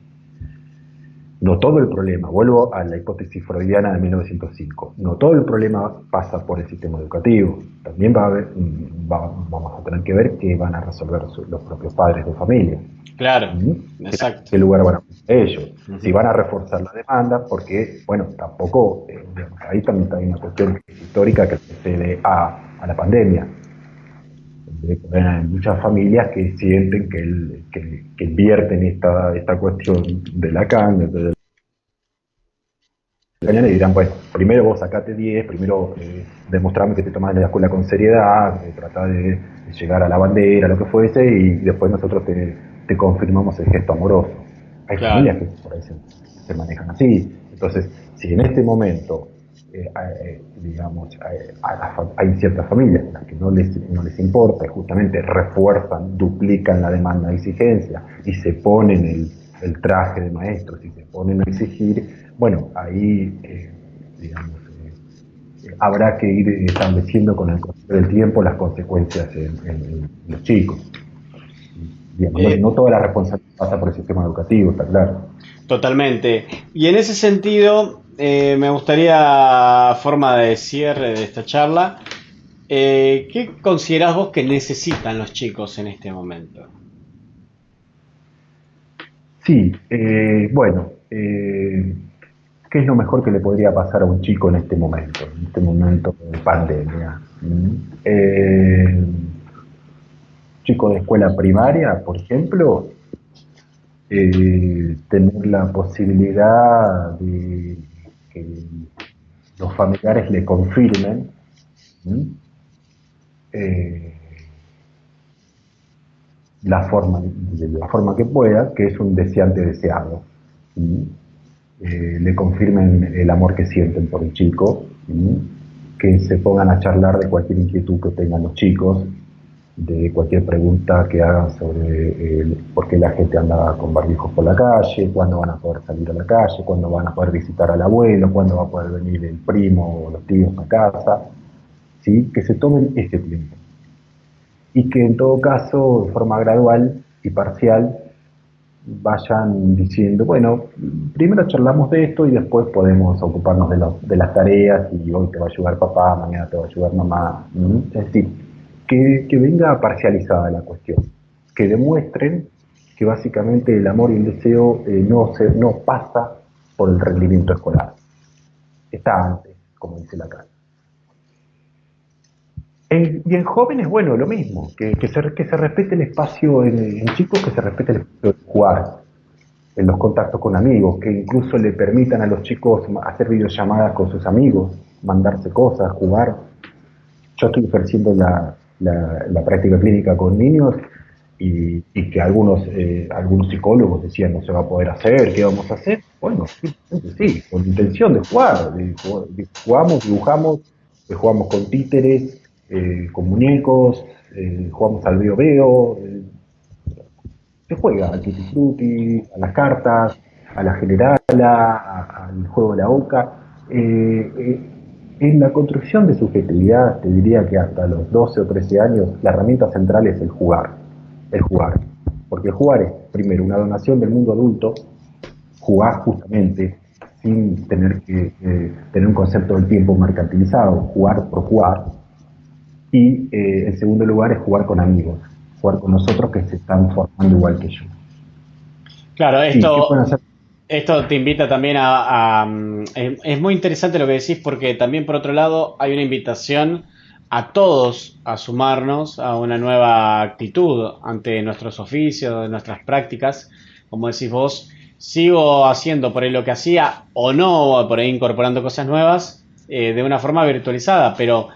Speaker 2: no todo el problema, vuelvo a la hipótesis freudiana de 1905, no todo el problema pasa por el sistema educativo. También vamos a tener que ver qué van a resolver los propios padres de familia.
Speaker 1: Claro,
Speaker 2: ¿Mm?
Speaker 1: exacto.
Speaker 2: ¿Qué lugar van a poner ellos? Si
Speaker 1: Ujú.
Speaker 2: van a reforzar la demanda, porque, bueno, tampoco, digamos, ahí también hay una cuestión histórica que precede a la pandemia. Hay muchas familias que sienten que invierten esta cuestión de la carne, mañana y dirán, bueno, primero vos sacate 10, primero demostrame que te tomás la escuela con seriedad, tratá de llegar a la bandera, lo que fuese, y después nosotros te confirmamos el gesto amoroso. Hay
Speaker 1: Claro,
Speaker 2: familias que por ahí se manejan así. Entonces, si en este momento, digamos, hay ciertas familias a las que no les importa, y justamente refuerzan, duplican la demanda de exigencia y se ponen el traje de maestros y se ponen a exigir, bueno, ahí, digamos, habrá que ir estableciendo con el correr del tiempo las consecuencias en los chicos. Digamos,
Speaker 1: eh,
Speaker 2: no toda la responsabilidad pasa por el sistema educativo, está claro.
Speaker 1: totalmente. Y en ese sentido, me gustaría, forma de cierre de esta charla, ¿qué considerás vos que necesitan los chicos en este momento?
Speaker 2: Sí, bueno, ¿qué es lo mejor que le podría pasar a un chico en este momento de pandemia? Chico de escuela primaria, por ejemplo, tener la posibilidad de que los familiares le confirmen, ¿m? eh, de la forma que pueda, que es un deseante deseado. ¿M? le confirmen el amor que sienten por el chico, ¿sí? Que se pongan a charlar de cualquier inquietud que tengan los chicos, de cualquier pregunta que hagan sobre por qué la gente anda con barbijos por la calle, cuándo van a poder salir a la calle, cuándo van a poder visitar al abuelo, cuándo va a poder venir el primo o los tíos a casa, ¿sí? Que se tomen ese tiempo. Y que en todo caso, de forma gradual y parcial, vayan diciendo, bueno, primero charlamos de esto y después podemos ocuparnos de las tareas y hoy te va a ayudar papá, mañana te va a ayudar mamá. Es decir, que venga parcializada la cuestión, que demuestren que básicamente el amor y el deseo no pasa por el rendimiento escolar, está antes, como dice la carta. Y en jóvenes, bueno, lo mismo, que se respete el espacio en chicos, que se respete el espacio de jugar, en los contactos con amigos, que incluso le permitan a los chicos hacer videollamadas con sus amigos, mandarse cosas, jugar. Yo estoy ofreciendo la práctica clínica con niños y que algunos psicólogos decían no se va a poder hacer, ¿qué vamos a hacer? Bueno, sí, con intención de jugar, jugamos, dibujamos, jugamos con títeres, con muñecos, jugamos al veo, se juega al tutti frutti, a las cartas, a la generala, al juego de la oca. En la construcción de subjetividad, te diría que hasta los 12 o 13 años, la herramienta central es el jugar. El jugar. Porque el jugar es, primero, una donación del mundo adulto, jugar justamente, sin tener que tener un concepto del tiempo mercantilizado, jugar por jugar. Y en segundo lugar es jugar con amigos, jugar con nosotros que se están formando igual que yo.
Speaker 1: Claro,
Speaker 2: Sí, ¿qué pueden hacer?
Speaker 1: esto te invita también es muy interesante lo que decís porque también por otro lado hay una invitación a todos a sumarnos a una nueva actitud ante nuestros oficios, nuestras prácticas. Como decís vos, sigo haciendo por ahí lo que hacía o no, por ahí incorporando cosas nuevas de una forma virtualizada, pero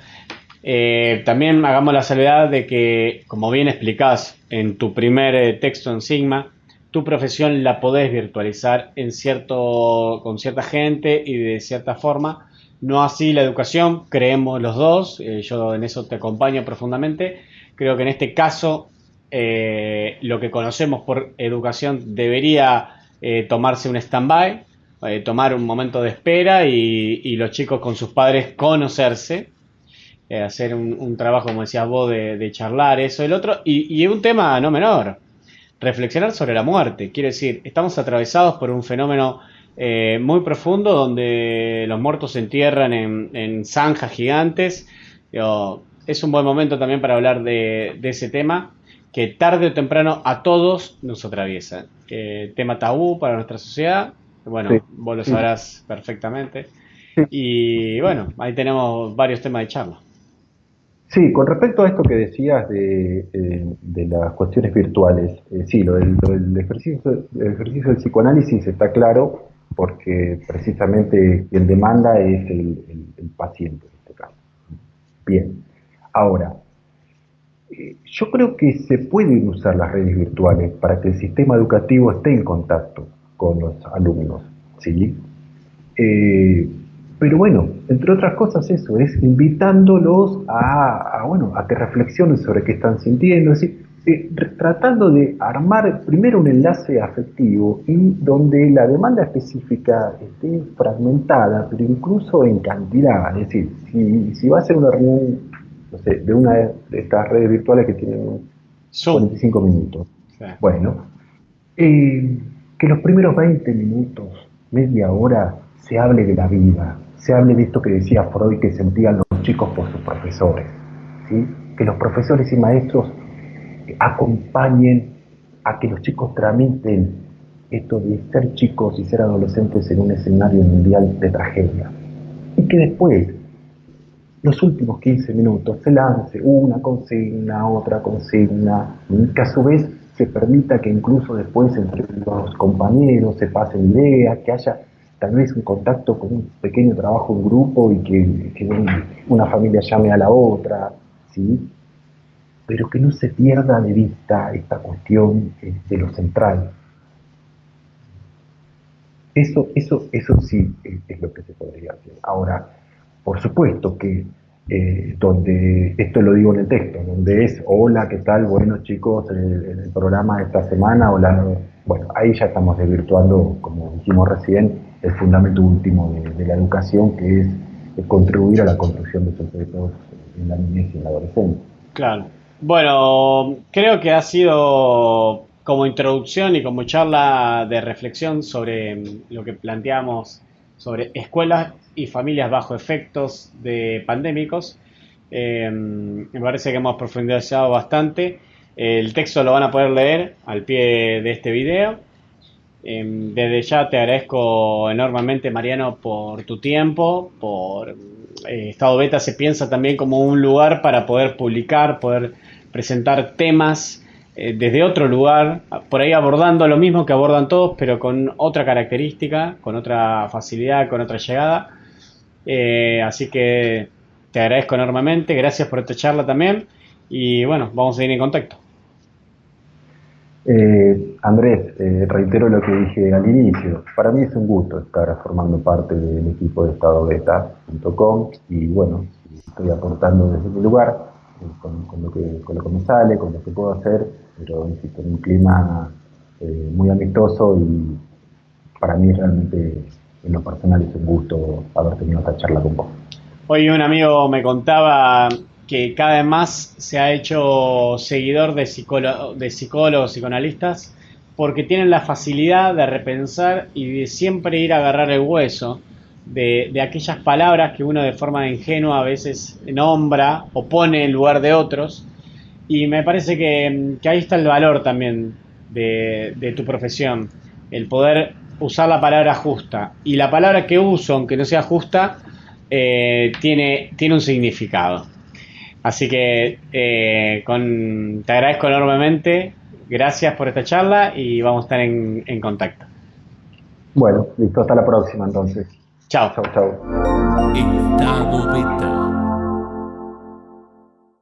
Speaker 1: también hagamos la salvedad de que, como bien explicás en tu primer texto en Sigma, tu profesión la podés virtualizar con cierta gente y de cierta forma. No así la educación, creemos los dos, yo en eso te acompaño profundamente. Creo que en este caso lo que conocemos por educación debería tomarse un stand-by, tomar un momento de espera y los chicos con sus padres conocerse, hacer un trabajo, como decías vos, de charlar eso, el otro, y un tema no menor, reflexionar sobre la muerte. Quiero decir, estamos atravesados por un fenómeno muy profundo donde los muertos se entierran en zanjas gigantes. Digo, es un buen momento también para hablar de ese tema que tarde o temprano a todos nos atraviesa. Tema tabú para nuestra sociedad,
Speaker 2: Sí,
Speaker 1: bueno, vos lo
Speaker 2: sí,
Speaker 1: sabrás perfectamente.
Speaker 2: sí.
Speaker 1: Y bueno, ahí tenemos varios temas de charla.
Speaker 2: Sí, con respecto a esto que decías de las cuestiones virtuales, sí, el ejercicio del psicoanálisis está claro porque precisamente quien demanda es el paciente en este caso. Bien, ahora, yo creo que se pueden usar las redes virtuales para que el sistema educativo esté en contacto con los alumnos, ¿sí? Eh, pero bueno, entre otras cosas eso, es invitándolos bueno, a que reflexionen sobre qué están sintiendo, es decir, tratando de armar primero un enlace afectivo y donde la demanda específica esté fragmentada, pero incluso en cantidad, es decir, si va a ser una reunión, no sé, de una de estas redes virtuales que tienen
Speaker 1: Zoom.
Speaker 2: 45 minutos,
Speaker 1: Sí.
Speaker 2: bueno, eh, que los primeros 20 minutos, media hora, se hable de la vida, se hable de esto que decía Freud que sentían los chicos por sus profesores, ¿sí? Que los profesores y maestros acompañen a que los chicos tramiten esto de ser chicos y ser adolescentes en un escenario mundial de tragedia. Y que después, los últimos 15 minutos, se lance una consigna, otra consigna, que a su vez se permita que incluso después entre los compañeros se pasen ideas, que haya tal vez un contacto con un pequeño trabajo en grupo y que una familia llame a la otra, ¿sí? Pero que no se pierda de vista esta cuestión de lo central. Eso sí es lo que se podría hacer. Ahora, por supuesto que donde, esto lo digo en el texto, donde es, hola, ¿qué tal? Bueno, chicos, el programa de esta semana, hola, bueno, ahí ya estamos desvirtuando, como dijimos recién, el fundamento último de la educación, que es contribuir a la construcción de sujetos en la niñez y en la adolescencia.
Speaker 1: Claro. Bueno, creo que ha sido como introducción y como charla de reflexión sobre lo que planteamos sobre escuelas y familias bajo efectos de pandémicos. Me parece que hemos profundizado bastante. El texto lo van a poder leer al pie de este video. Desde ya te agradezco enormemente, Mariano, por tu tiempo, por Estado Beta se piensa también como un lugar para poder publicar, poder presentar temas desde otro lugar, por ahí abordando lo mismo que abordan todos, pero con otra característica, con otra facilidad, con otra llegada. Así que te agradezco enormemente, gracias por esta charla también y bueno, vamos a ir en contacto.
Speaker 2: Andrés, reitero lo que dije al inicio. Para mí es un gusto estar formando parte del equipo de estadobeta.com y bueno, estoy aportando desde mi lugar, con lo que me sale, con lo que puedo hacer, pero insisto, en un clima muy amistoso y para mí realmente en lo personal es un gusto haber tenido esta charla con vos.
Speaker 1: Hoy un amigo me contaba que cada vez más se ha hecho seguidor de psicólogos, psicoanalistas, porque tienen la facilidad de repensar y de siempre ir a agarrar el hueso de aquellas palabras que uno de forma ingenua a veces nombra o pone en lugar de otros. Y me parece que ahí está el valor también de tu profesión, el poder usar la palabra justa. Y la palabra que uso, aunque no sea justa, tiene un significado. Así que te agradezco enormemente, gracias por esta charla y vamos a estar en contacto.
Speaker 2: Bueno, listo, hasta la próxima entonces.
Speaker 1: Chao.
Speaker 2: Chau, chau.
Speaker 3: Estado Beta.